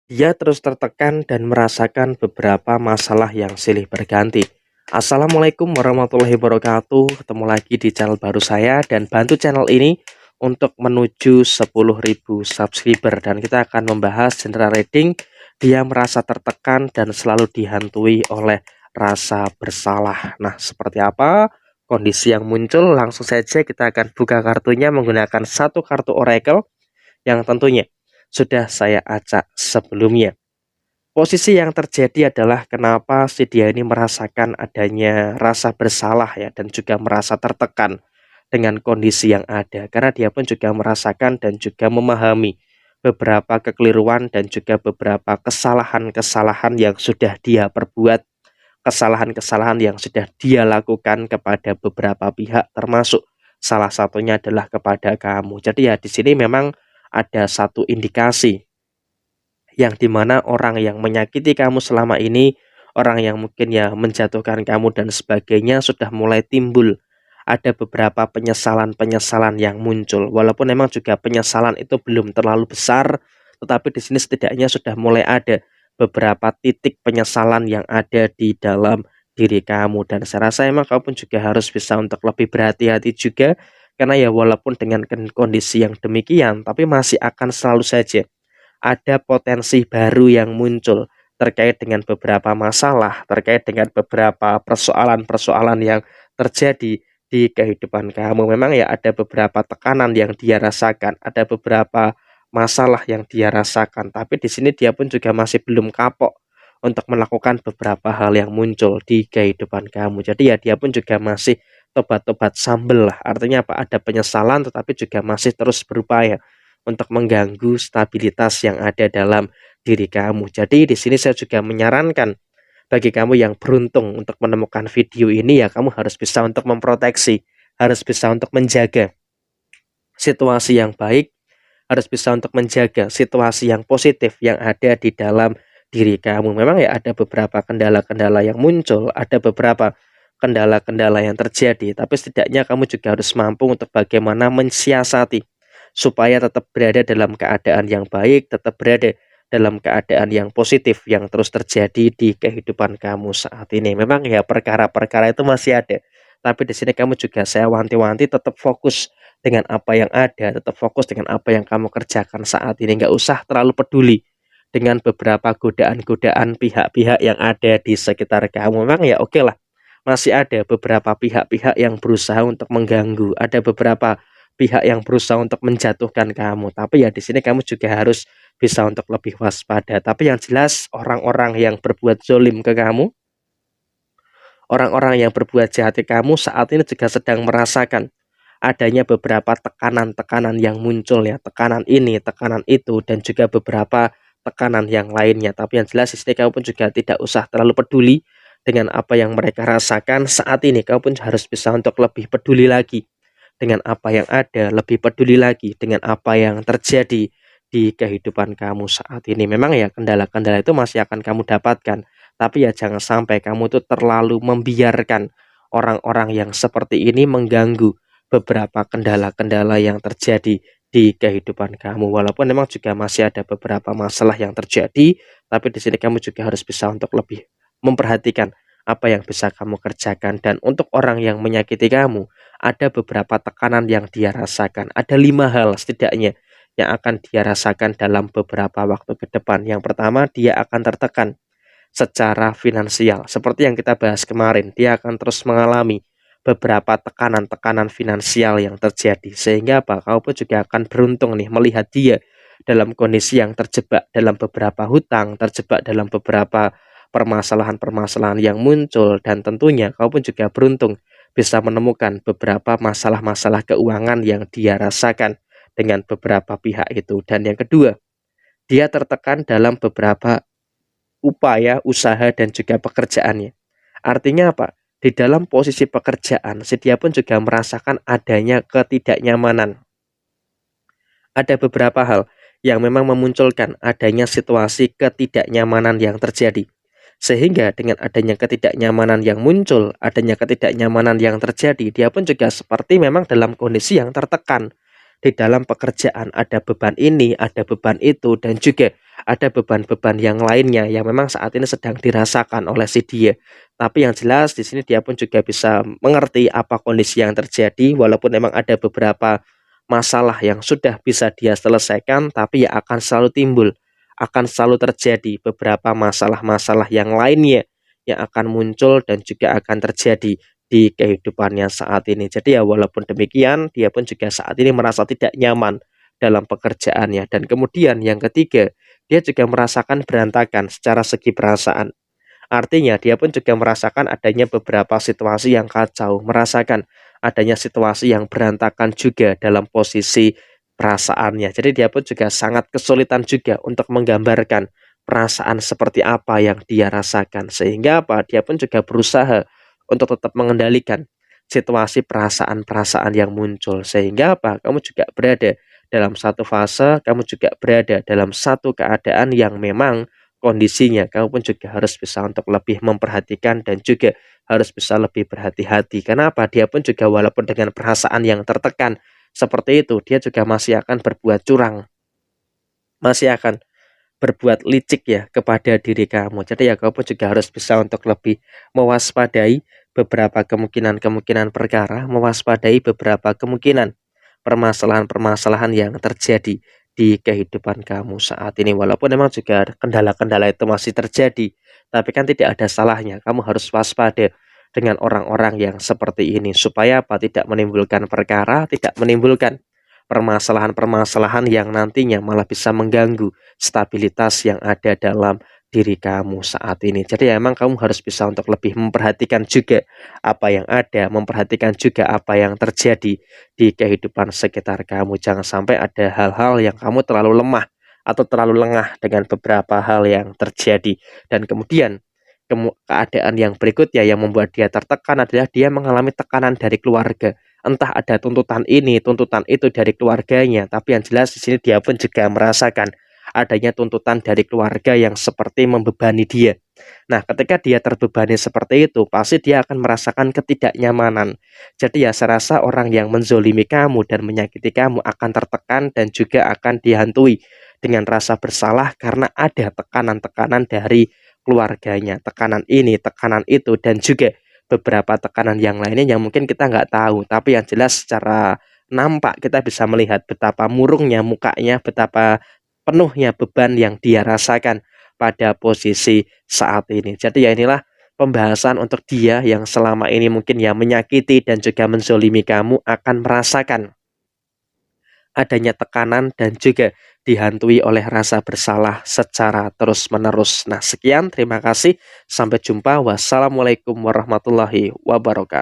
Dia terus tertekan dan merasakan beberapa masalah yang silih berganti. Assalamualaikum warahmatullahi wabarakatuh. Ketemu lagi di channel baru saya dan bantu channel ini untuk menuju 10.000 subscriber, dan kita akan membahas genre reading. Dia merasa tertekan dan selalu dihantui oleh rasa bersalah. Nah, seperti apa kondisi yang muncul? Langsung saja kita akan buka kartunya menggunakan satu kartu oracle yang tentunya sudah saya acak sebelumnya. Posisi yang terjadi adalah kenapa si dia ini merasakan adanya rasa bersalah ya, dan juga merasa tertekan dengan kondisi yang ada, karena dia pun juga merasakan dan juga memahami beberapa kekeliruan dan juga beberapa kesalahan-kesalahan yang sudah dia perbuat, kesalahan-kesalahan yang sudah dia lakukan kepada beberapa pihak, termasuk salah satunya adalah kepada kamu. Jadi ya di sini memang ada satu indikasi yang dimana orang yang menyakiti kamu selama ini, orang yang mungkin ya menjatuhkan kamu dan sebagainya, sudah mulai timbul ada beberapa penyesalan-penyesalan yang muncul. Walaupun memang juga penyesalan itu belum terlalu besar, tetapi di sini setidaknya sudah mulai ada beberapa titik penyesalan yang ada di dalam diri kamu, dan saya rasa emang kamu pun juga harus bisa untuk lebih berhati-hati juga, karena ya walaupun dengan kondisi yang demikian, tapi masih akan selalu saja ada potensi baru yang muncul terkait dengan beberapa masalah, terkait dengan beberapa persoalan-persoalan yang terjadi di kehidupan kamu. Memang ya ada beberapa tekanan yang dia rasakan, ada beberapa masalah yang dia rasakan, tapi di sini dia pun juga masih belum kapok untuk melakukan beberapa hal yang muncul di kehidupan kamu. Jadi ya dia pun juga masih tobat-tobat sambel lah. Artinya apa? Ada penyesalan tetapi juga masih terus berupaya untuk mengganggu stabilitas yang ada dalam diri kamu. Jadi di sini saya juga menyarankan bagi kamu yang beruntung untuk menemukan video ini, ya kamu harus bisa untuk memproteksi, harus bisa untuk menjaga situasi yang baik, harus bisa untuk menjaga situasi yang positif yang ada di dalam diri kamu. Memang ya ada beberapa kendala-kendala yang muncul, ada beberapa kendala-kendala yang terjadi, tapi setidaknya kamu juga harus mampu untuk bagaimana mensiasati supaya tetap berada dalam keadaan yang baik, tetap berada dalam keadaan yang positif yang terus terjadi di kehidupan kamu saat ini. Memang ya perkara-perkara itu masih ada, tapi di sini kamu juga saya wanti-wanti tetap fokus dengan apa yang ada, tetap fokus dengan apa yang kamu kerjakan saat ini. Nggak usah terlalu peduli dengan beberapa godaan-godaan pihak-pihak yang ada di sekitar kamu. Memang ya oke lah, masih ada beberapa pihak-pihak yang berusaha untuk mengganggu, ada beberapa pihak yang berusaha untuk menjatuhkan kamu. Tapi ya di sini kamu juga harus bisa untuk lebih waspada. Tapi yang jelas orang-orang yang berbuat zolim ke kamu, orang-orang yang berbuat jahat ke kamu saat ini juga sedang merasakan adanya beberapa tekanan-tekanan yang muncul ya, tekanan ini, tekanan itu, dan juga beberapa tekanan yang lainnya. Tapi yang jelas di sini kamu pun juga tidak usah terlalu peduli dengan apa yang mereka rasakan saat ini. Kamu pun harus bisa untuk lebih peduli lagi dengan apa yang ada, lebih peduli lagi dengan apa yang terjadi di kehidupan kamu saat ini. Memang ya kendala-kendala itu masih akan kamu dapatkan, tapi ya jangan sampai kamu tuh terlalu membiarkan orang-orang yang seperti ini mengganggu beberapa kendala-kendala yang terjadi di kehidupan kamu. Walaupun memang juga masih ada beberapa masalah yang terjadi, tapi di sini kamu juga harus bisa untuk lebih memperhatikan apa yang bisa kamu kerjakan. Dan untuk orang yang menyakiti kamu, ada beberapa tekanan yang dia rasakan. Ada 5 hal setidaknya yang akan dia rasakan dalam beberapa waktu ke depan. Yang pertama, dia akan tertekan secara finansial. Seperti yang kita bahas kemarin, dia akan terus mengalami beberapa tekanan-tekanan finansial yang terjadi. Sehingga apa? Kau pun juga akan beruntung nih melihat dia dalam kondisi yang terjebak dalam beberapa hutang, terjebak dalam beberapa permasalahan-permasalahan yang muncul, dan tentunya kau pun juga beruntung bisa menemukan beberapa masalah-masalah keuangan yang dia rasakan dengan beberapa pihak itu. Dan yang kedua, dia tertekan dalam beberapa upaya, usaha, dan juga pekerjaannya. Artinya apa? Di dalam posisi pekerjaan, si dia pun juga merasakan adanya ketidaknyamanan. Ada beberapa hal yang memang memunculkan adanya situasi ketidaknyamanan yang terjadi. Sehingga dengan adanya ketidaknyamanan yang muncul, adanya ketidaknyamanan yang terjadi, dia pun juga seperti memang dalam kondisi yang tertekan. Di dalam pekerjaan ada beban ini, ada beban itu, dan juga ada beban-beban yang lainnya yang memang saat ini sedang dirasakan oleh si dia. Tapi yang jelas di sini dia pun juga bisa mengerti apa kondisi yang terjadi, walaupun memang ada beberapa masalah yang sudah bisa dia selesaikan, tapi ya akan selalu timbul, akan selalu terjadi beberapa masalah-masalah yang lainnya yang akan muncul dan juga akan terjadi di kehidupannya saat ini. Jadi ya walaupun demikian, dia pun juga saat ini merasa tidak nyaman dalam pekerjaannya. Dan kemudian yang ketiga, dia juga merasakan berantakan secara segi perasaan. Artinya dia pun juga merasakan adanya beberapa situasi yang kacau, merasakan adanya situasi yang berantakan juga dalam posisi perasaannya. Jadi dia pun juga sangat kesulitan juga untuk menggambarkan perasaan seperti apa yang dia rasakan. Sehingga apa? Dia pun juga berusaha untuk tetap mengendalikan situasi perasaan-perasaan yang muncul. Sehingga apa? Kamu juga berada dalam satu fase, kamu juga berada dalam satu keadaan yang memang kondisinya kamu pun juga harus bisa untuk lebih memperhatikan dan juga harus bisa lebih berhati-hati. Kenapa? Dia pun juga walaupun dengan perasaan yang tertekan seperti itu, dia juga masih akan berbuat curang, masih akan berbuat licik ya kepada diri kamu. Jadi ya kamu pun juga harus bisa untuk lebih mewaspadai beberapa kemungkinan-kemungkinan perkara, mewaspadai beberapa kemungkinan permasalahan-permasalahan yang terjadi di kehidupan kamu saat ini. Walaupun memang juga kendala-kendala itu masih terjadi, tapi kan tidak ada salahnya kamu harus waspada dengan orang-orang yang seperti ini supaya apa? Tidak menimbulkan perkara, tidak menimbulkan permasalahan-permasalahan yang nantinya malah bisa mengganggu stabilitas yang ada dalam diri kamu saat ini. Jadi ya emang kamu harus bisa untuk lebih memperhatikan juga apa yang ada, memperhatikan juga apa yang terjadi di kehidupan sekitar kamu. Jangan sampai ada hal-hal yang kamu terlalu lemah atau terlalu lengah dengan beberapa hal yang terjadi. Dan kemudian keadaan yang berikutnya yang membuat dia tertekan adalah dia mengalami tekanan dari keluarga. Entah ada tuntutan ini, tuntutan itu dari keluarganya, tapi yang jelas di sini dia pun juga merasakan adanya tuntutan dari keluarga yang seperti membebani dia. Nah, ketika dia terbebani seperti itu, pasti dia akan merasakan ketidaknyamanan. Jadi ya saya rasa orang yang menzolimi kamu dan menyakiti kamu akan tertekan dan juga akan dihantui dengan rasa bersalah karena ada tekanan-tekanan dari keluarganya, tekanan ini, tekanan itu, dan juga beberapa tekanan yang lainnya yang mungkin kita nggak tahu, tapi yang jelas secara nampak kita bisa melihat betapa murungnya mukanya, betapa penuhnya beban yang dia rasakan pada posisi saat ini. Jadi ya inilah pembahasan untuk dia yang selama ini mungkin ya menyakiti dan juga menzolimi kamu akan merasakan adanya tekanan dan juga dihantui oleh rasa bersalah secara terus-menerus. Nah, sekian, terima kasih. Sampai jumpa. Wassalamualaikum warahmatullahi wabarakatuh.